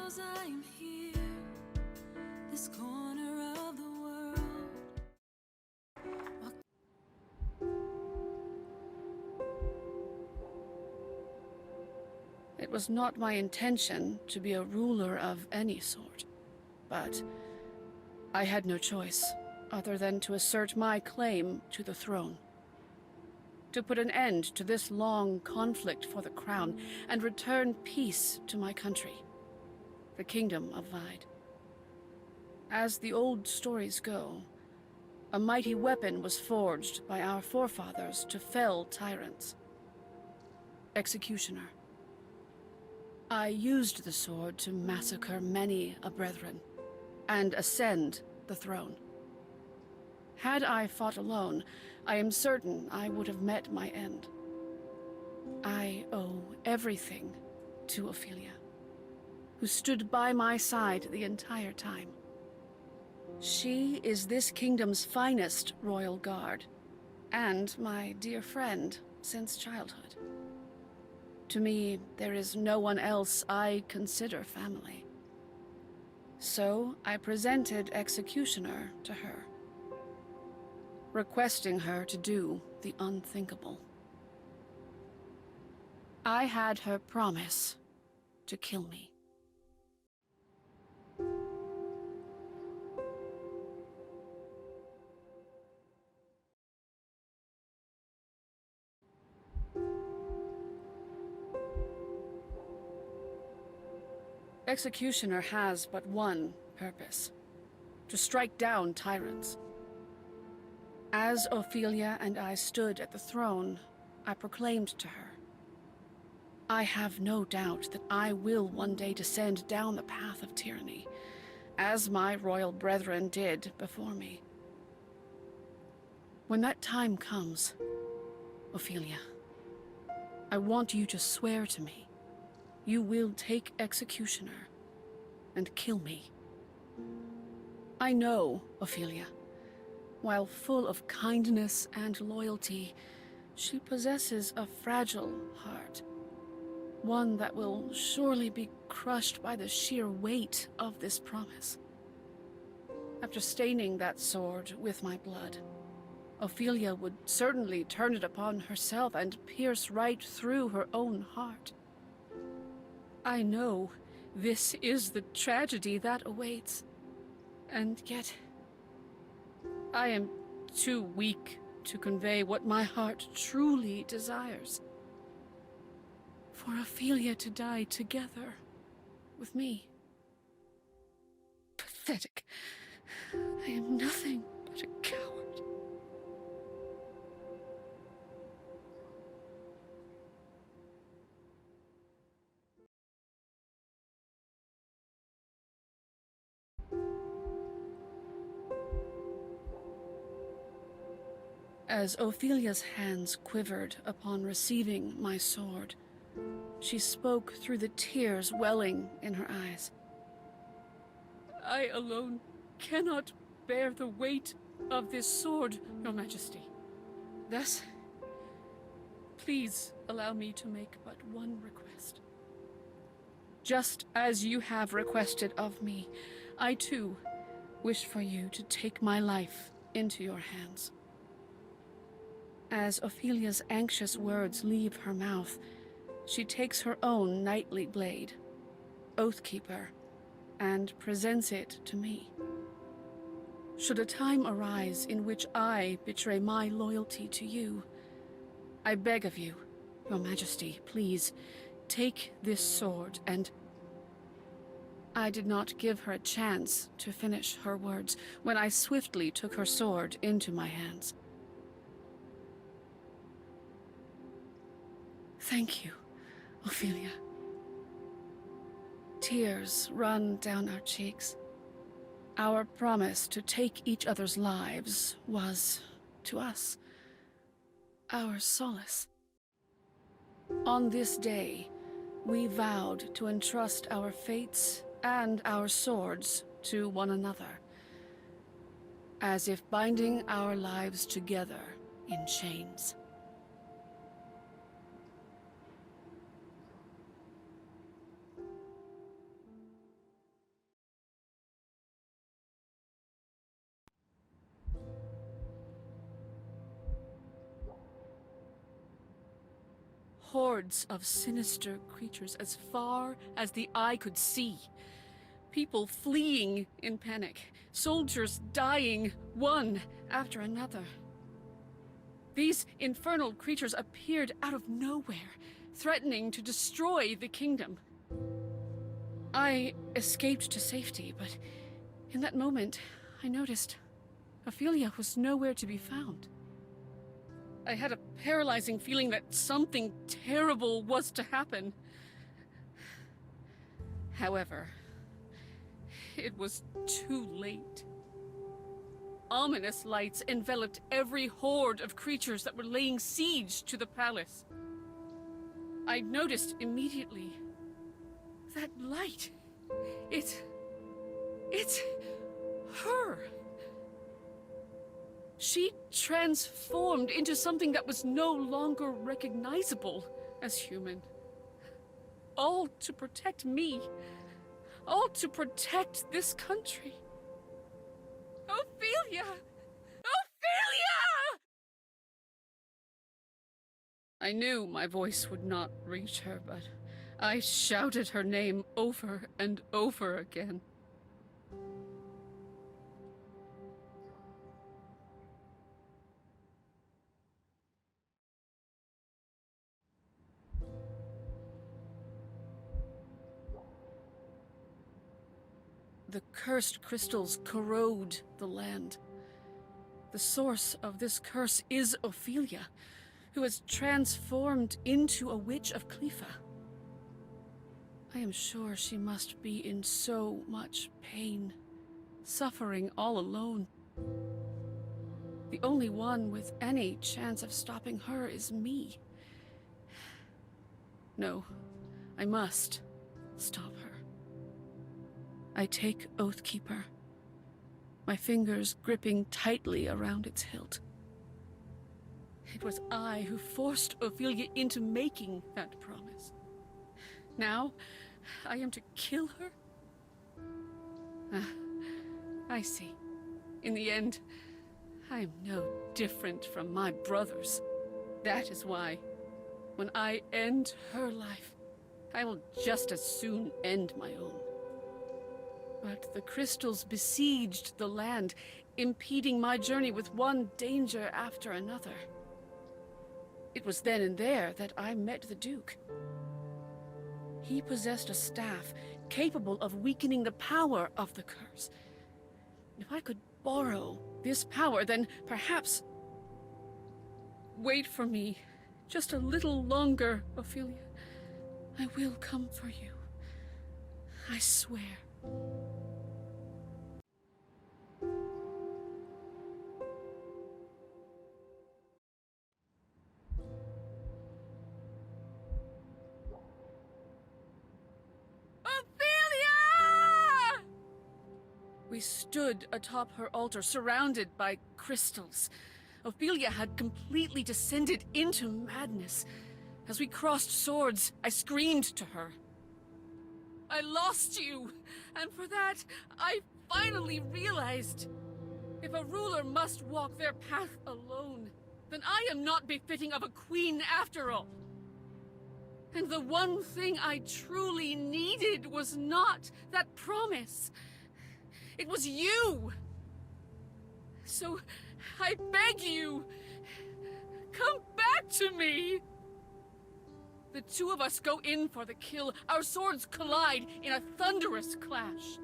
knows I am here, this corner of the world. It was not my intention to be a ruler of any sort, but I had no choice other than to assert my claim to the throne. To put an end to this long conflict for the crown and return peace to my country, the Kingdom of Vide. As the old stories go, a mighty weapon was forged by our forefathers to fell tyrants. Executioner. I used the sword to massacre many a brethren, and ascend the throne. Had I fought alone, I am certain I would have met my end. I owe everything to Ophelia, who stood by my side the entire time. She is this kingdom's finest royal guard, and my dear friend since childhood. To me, there is no one else I consider family. So I presented Executioner to her, requesting her to do the unthinkable. I had her promise to kill me. Executioner has but one purpose: to strike down tyrants. As Ophelia and I stood at the throne, I proclaimed to her, I have no doubt that I will one day descend down the path of tyranny, as my royal brethren did before me. When that time comes, Ophelia, I want you to swear to me you will take Executioner and kill me. I know, Ophelia, while full of kindness and loyalty, she possesses a fragile heart. One that will surely be crushed by the sheer weight of this promise. After staining that sword with my blood, Ophelia would certainly turn it upon herself and pierce right through her own heart. I know this is the tragedy that awaits, and yet I am too weak to convey what my heart truly desires. For Ophelia to die together with me. Pathetic. I am nothing but a coward. As Ophelia's hands quivered upon receiving my sword, she spoke through the tears welling in her eyes. I alone cannot bear the weight of this sword, Your Majesty. Thus, please allow me to make but one request. Just as you have requested of me, I too wish for you to take my life into your hands. As Ophelia's anxious words leave her mouth, she takes her own knightly blade, Oathkeeper, and presents it to me. Should a time arise in which I betray my loyalty to you, I beg of you, Your Majesty, please, take this sword and... I did not give her a chance to finish her words when I swiftly took her sword into my hands. Thank you, Ophelia. Tears run down our cheeks. Our promise to take each other's lives was, to us, our solace. On this day, we vowed to entrust our fates and our swords to one another, as if binding our lives together in chains. hordes of sinister creatures as far as the eye could see. People fleeing in panic, soldiers dying one after another. These infernal creatures appeared out of nowhere, threatening to destroy the kingdom. I escaped to safety, but in that moment, I noticed Ophelia was nowhere to be found. I had a paralyzing feeling that something terrible was to happen. However, it was too late. Ominous lights enveloped every horde of creatures that were laying siege to the palace. I noticed immediately that light. It's her. She transformed into something that was no longer recognizable as human. All to protect me. All to protect this country. Ophelia! Ophelia! I knew my voice would not reach her, but I shouted her name over and over again. The cursed crystals corrode the land. The source of this curse is Ophelia, who has transformed into a witch of Clefa. I am sure she must be in so much pain, suffering all alone. The only one with any chance of stopping her is me. No, I must stop her. I take Oathkeeper, my fingers gripping tightly around its hilt. It was I who forced Ophelia into making that promise. Now, I am to kill her? I see. In the end, I am no different from my brothers. That is why, when I end her life, I will just as soon end my own. But the crystals besieged the land, impeding my journey with one danger after another. It was then and there that I met the Duke. He possessed a staff capable of weakening the power of the curse. If I could borrow this power, then perhaps... Wait for me just a little longer, Ophelia. I will come for you. I swear. We stood atop her altar, surrounded by crystals. Ophelia had completely descended into madness. As we crossed swords, I screamed to her. I lost you, and for that, I finally realized. If a ruler must walk their path alone, then I am not befitting of a queen after all. And the one thing I truly needed was not that promise. It was you! So, I beg you, come back to me! The two of us go in for the kill. Our swords collide in a thunderous clash.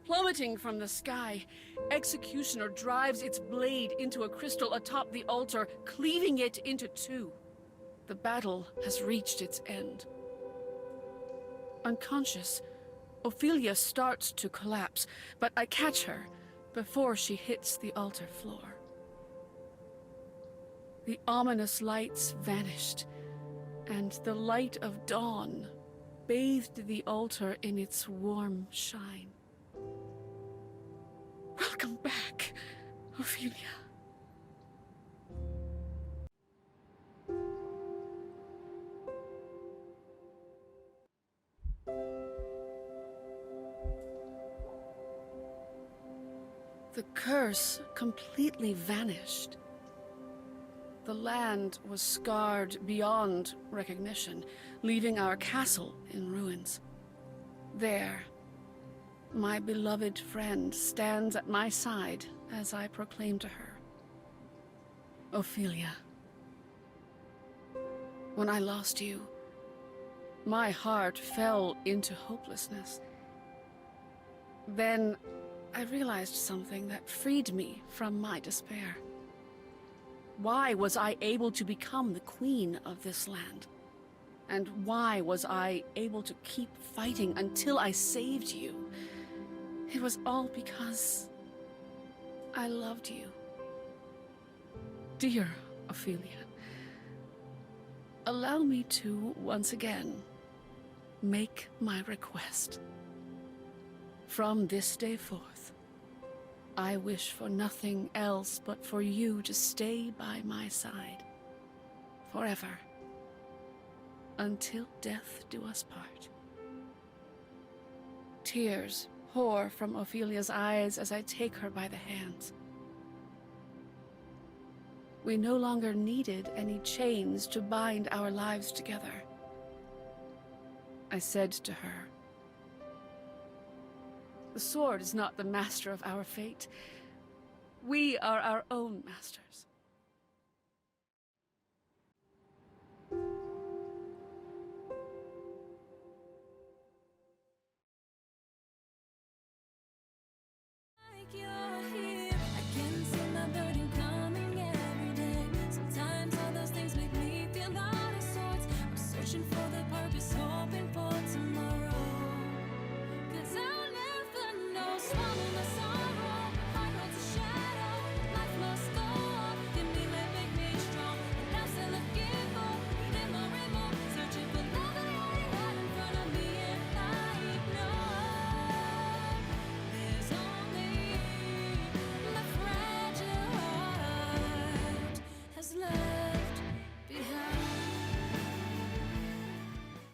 Plummeting from the sky, Executioner drives its blade into a crystal atop the altar, cleaving it into two. The battle has reached its end. Unconscious, Ophelia starts to collapse, but I catch her before she hits the altar floor. The ominous lights vanished, and the light of dawn bathed the altar in its warm shine. Welcome back, Ophelia. The curse completely vanished. The land was scarred beyond recognition, leaving our castle in ruins. There, my beloved friend stands at my side as I proclaim to her, Ophelia, when I lost you, my heart fell into hopelessness. Then I realized something that freed me from my despair. Why was I able to become the queen of this land? And why was I able to keep fighting until I saved you? It was all because I loved you. Dear Ophelia, allow me to, once again, make my request. From this day forth, I wish for nothing else but for you to stay by my side, forever, until death do us part. Tears pour from Ophelia's eyes as I take her by the hands. We no longer needed any chains to bind our lives together. I said to her, the sword is not the master of our fate. We are our own masters.